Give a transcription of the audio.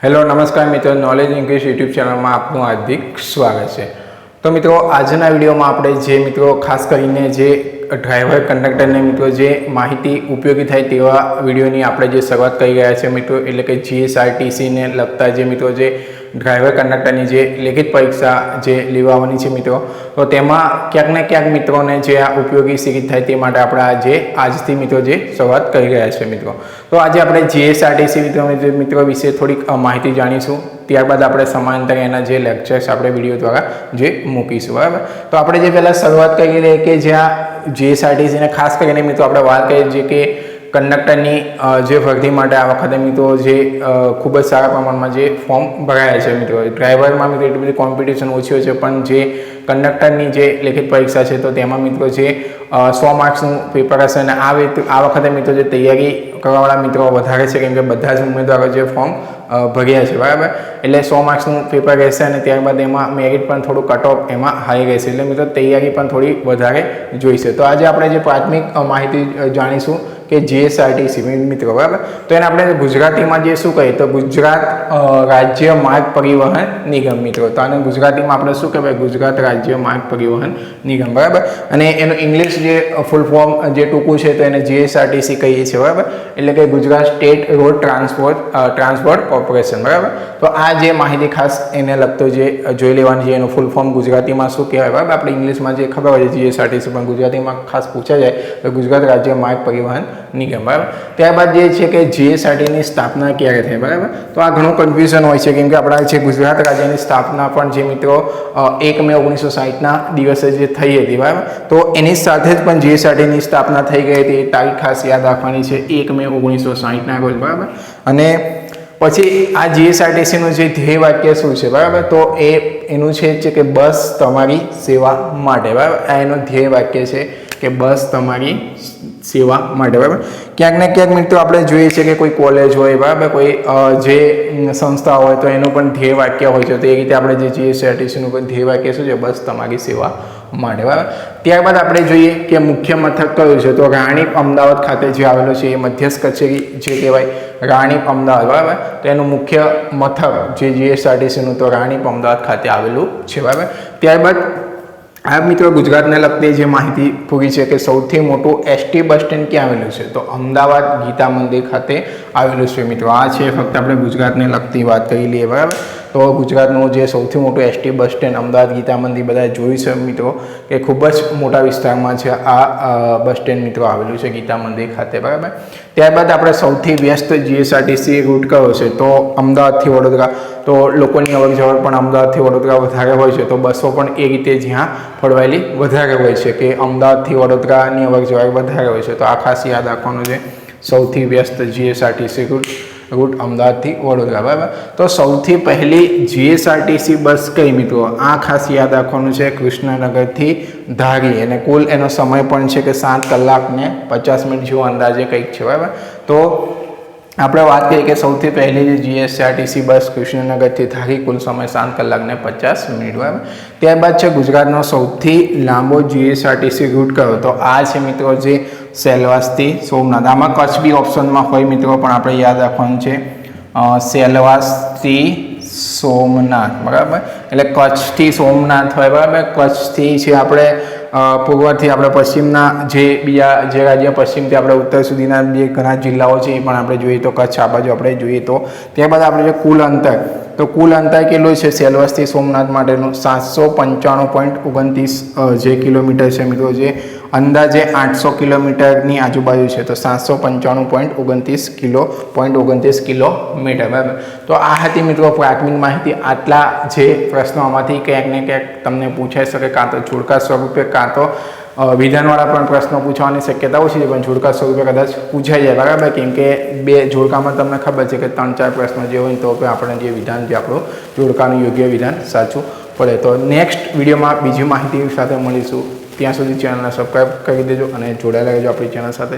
Hello નમસ્કાર મિત્રો, knowledge English YouTube ચેનલમાં આપનું હાર્દિક સ્વાગત છે। તો મિત્રો આજના વિડીયોમાં આપણે જે મિત્રો ખાસ કરીને જે ડ્રાઈવર કંડક્ટરને મિત્રો જે માહિતી ઉપયોગી થાય તેવા વિડીયોની આપણે જે શરૂઆત કરી રહ્યા છે મિત્રો, એટલે કે જીએસઆરટીસીને લગતા જે મિત્રો જે ડ્રાઈવર કંડક્ટરની જે લેખિત પરીક્ષા જે લેવાની છે મિત્રો, તો તેમાં ક્યાંક ને ક્યાંક મિત્રોને જે આ ઉપયોગી સિદ્ધ થાય તે માટે આપણે આજથી મિત્રો જે શરૂઆત કરી રહ્યા છે મિત્રો। તો આજે આપણે જીએસઆરટીસી મિત્રો વિશે થોડીક માહિતી જાણીશું, ત્યારબાદ આપણે સમાંતર એના જે લેક્ચર્સ આપણે વિડીયો દ્વારા જે મૂકીશું, બરાબર। તો આપણે જે પહેલાં શરૂઆત કરી રહી કે જ્યાં જીએસઆરટીસીને ખાસ કરીને મિત્રો આપણે વાત કરીએ છીએ કે કંડક્ટરની જે ભરતી માટે આ વખતે મિત્રો જે ખૂબ જ સારા પ્રમાણમાં જે ફોર્મ ભરાયા છે મિત્રો। ડ્રાઈવરમાં મિત્રો એટલી બધી કોમ્પિટિશન ઓછી હોય છે, પણ જે કંડક્ટરની જે લેખિત પરીક્ષા છે તો તેમાં મિત્રો જે 100 માર્ક્સનું પેપર હશે અને આ વખતે મિત્રો જે તૈયારી કરવાવાળા મિત્રો વધારે છે, કેમ કે બધા જ ઉમેદવારો જે ફોર્મ ભર્યા છે, બરાબર। એટલે 100 માર્ક્સનું પેપર રહેશે અને ત્યારબાદ એમાં મેરિટ પણ થોડું કટ ઓફ એમાં હાઈ રહેશે, એટલે મિત્રો તૈયારી પણ થોડી વધારે જોઈશે। તો આજે આપણે જે પ્રાથમિક માહિતી જાણીશું કે જીએસઆરટીસી મિત્રો, બરાબર। તો એને આપણે ગુજરાતીમાં જે શું કહીએ તો ગુજરાત રાજ્ય માર્ગ પરિવહન નિગમ મિત્રો। તો આને ગુજરાતીમાં આપણે શું કહેવાય, ગુજરાત રાજ્ય માર્ગ પરિવહન નિગમ, બરાબર। અને એનું ઇંગ્લિશ જે ફૂલ ફોર્મ જે ટૂંકું છે તો એને જીએસઆરટીસી કહીએ છીએ, બરાબર। એટલે કે Gujarat state road transport corporation, બરાબર। તો આ જે માહિતી ખાસ એને લગતો જે જોઈ લેવાની છે, એનું ફૂલ ફોર્મ ગુજરાતીમાં શું કહેવાય, બરાબર। આપણે ઇંગ્લિશમાં જે ખબર હોય છે જીએસઆરટીસી, પણ ગુજરાતીમાં ખાસ પૂછા જાય તો ગુજરાત રાજ્ય માર્ગ પરિવહન નિગમ, બરાબર। ત્યારબાદ જે છે કે જીએસઆરટીની સ્થાપના ક્યારે થઈ, બરાબર। તો આ ઘણું કન્ફ્યુઝન હોય છે, કેમ કે આપણા છે ગુજરાત રાજ્યની સ્થાપના પણ જે મિત્રો 1 મે 1960ના દિવસે જે થઈ હતી, બરાબર। તો એની સાથે જ પણ જીએસઆરટીની સ્થાપના થઈ ગઈ હતી, તારીખ ખાસ યાદ રાખવાની છે 1 મે 1960ના રોજ, બરાબર। અને પછી આ જીએસઆરટીસીનું જે ધ્યેય વાક્ય શું છે, બરાબર। તો એનું છે કે બસ તમારી સેવા માટે, બરાબર। આ એનું ધ્યેય વાક્ય છે કે બસ તમારી સેવા માટે, બરાબર। ક્યાંક ને ક્યાંક મિત્રો આપણે જોઈએ છીએ કે કોઈ કોલેજ હોય, બરાબર, કોઈ જે સંસ્થા હોય તો એનું પણ ધ્યેય વાક્ય હોય છે, તો એ રીતે આપણે જે જીએસઆરટીસીનું પણ ધ્યેય વાક્ય શું છે, બસ તમારી સેવા માટે, બરાબર। ત્યારબાદ આપણે જોઈએ કે મુખ્ય મથક કયું છે, તો રાણીપ અમદાવાદ ખાતે જે આવેલું છે એ મધ્યસ્થ કચેરી જે કહેવાય રાણીપ અમદાવાદ, બરાબર। તો એનું મુખ્ય મથક જે જીએસઆરટીસીનું તો રાણીપ અમદાવાદ ખાતે આવેલું છે, બરાબર। ત્યારબાદ આ મિત્રો ગુજરાતને લગતી જે માહિતી પૂરી છે કે સૌથી મોટું એસટી બસ સ્ટેન્ડ ક્યાં આવેલું છે, તો અમદાવાદ ગીતા મંદિર ખાતે આવેલું છે મિત્રો। આ છે ફક્ત આપણે ગુજરાતને લગતી વાત કરી લઈએ, બરાબર। તો ગુજરાતનું જે સૌથી મોટું ST bus stand Ahmedabad Gita Mandir બધા જોયું છે મિત્રો કે ખૂબ જ મોટા વિસ્તારમાં છે આ બસ સ્ટેન્ડ મિત્રો આવેલું છે ગીતા મંદિર ખાતે, બરાબર। ત્યારબાદ આપણે સૌથી વ્યસ્ત જીએસઆરટીસી રૂટ કયો છે, તો અમદાવાદથી વડોદરા। તો લોકોની અવર જવર પણ અમદાવાદથી વડોદરા વધારે હોય છે, તો બસો પણ એ રીતે જ્યાં ફળવાયેલી વધારે હોય છે કે અમદાવાદથી વડોદરાની અવર જવર વધારે હોય છે, તો આ ખાસ યાદ રાખવાનું છે, સૌથી વ્યસ્ત જીએસઆરટીસી રૂટ અમદાવાદથી વડોદરા, બરાબર। તો સૌથી પહેલી જીએસઆરટીસી બસ કઈ મિત્રો, આ ખાસ યાદ રાખવાનું છે, કૃષ્ણનગરથી ધારી, અને કુલ એનો સમય પણ છે કે 7 કલાક ને 50 મિનિટ જેવો અંદાજે કંઈક છે, બરાબર। તો આપણે વાત કરીએ કે સૌથી પહેલી જે જીએસઆરટીસી બસ કૃષ્ણનગરથી ધારી, કુલ સમય 7 કલાક ને 50 મિનિટ, બરાબર। ત્યારબાદ છે ગુજરાતનો સૌથી લાંબો જીએસઆરટીસી રૂટ કયો, તો આ છે મિત્રો જે સેલવાસથી સોમનાથ। આમાં કચ્છ બી ઓપ્શનમાં હોય મિત્રો, પણ આપણે યાદ રાખવાનું છે સેલવાસથી સોમનાથ, બરાબર। એટલે કચ્છથી સોમનાથ હોય, બરાબર। કચ્છથી છે આપણે પૂર્વથી આપણે પશ્ચિમના જે બીજા જે રાજ્ય પશ્ચિમથી આપણે ઉત્તર સુધીના જે ઘણા જિલ્લાઓ છે એ પણ આપણે જોઈએ તો કચ્છ આ બાજુ આપણે જોઈએ તો ત્યારબાદ આપણે જે કુલ અંતર, તો કુલ અંતર કેટલું છે સેલવાસથી સોમનાથ માટેનું 795.29 જે કિલોમીટર છે મિત્રો, જે અંદાજે 800 કિલોમીટરની આજુબાજુ છે, તો 795.29 કિલોમીટર, બરાબર। તો આ હતી મિત્રો પ્રાથમિક માહિતી। આટલા જે પ્રશ્નોમાંથી ક્યાંક ને ક્યાંક તમને પૂછાઈ શકે, કાં તો જોડકા સ્વરૂપે કાં તો વિધાનવાળા પણ પ્રશ્નો પૂછવાની શક્યતા ઓછી છે, પણ જોડકા સ્વરૂપે કદાચ પૂછાઈ જાય, બરાબર। કેમ કે બે જોડકામાં તમને ખબર છે કે 3-4 પ્રશ્નો જે હોય તો આપણે જે વિધાન જે આપણું જોડકાનું યોગ્ય વિધાન સાચું પડે। તો નેક્સ્ટ વિડીયોમાં બીજી માહિતી સાથે મળીશું, ત્યાં સુધી ચેનલને સબસ્ક્રાઈબ કરી દેજો અને જોડાયેલા રહેજો આપણી ચેનલ સાથે।